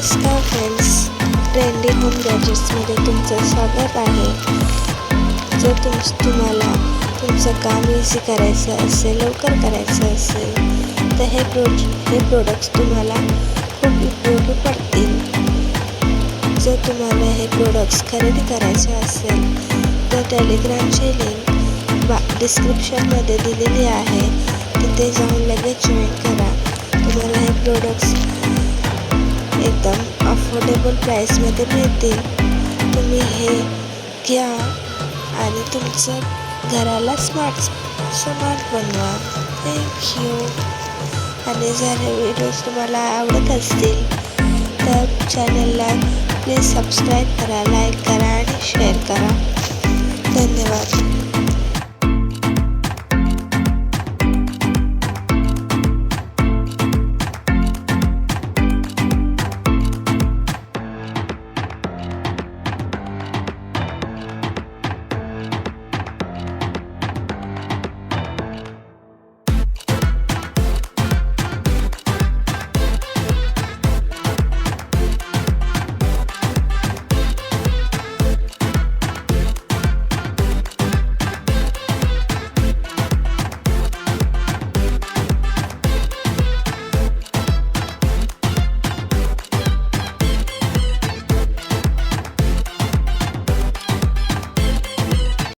नमस्कार friends, trendy home गॅजेट्समध्ये तुमचं स्वागत आहे. जर तुम्हाला तुमचं काम इझी करायचं असेल, लवकर करायचं असेल तर हे प्रोडक्ट्स तुम्हाला खूप उपयोगी पडतील. जर तुम्हाला हे प्रोडक्ट्स खरेदी करायचे असेल तर टेलिग्रामची लिंक डिस्क्रिप्शनमध्ये दिलेली आहे. तिथे जाऊन लगेच जॉईन करा. तुम्हाला हे प्रोडक्ट्स एकदम अफोर्डेबल प्राईसमध्ये मिळतील. तुम्ही हे घ्या आणि तुमचं घराला स्मार्ट बनवा. थँक्यू. आणि जर हे व्हिडिओज तुम्हाला आवडत असतील तर चॅनलला प्लीज सबस्क्राईब करा, लाईक करा आणि शेअर करा. धन्यवाद.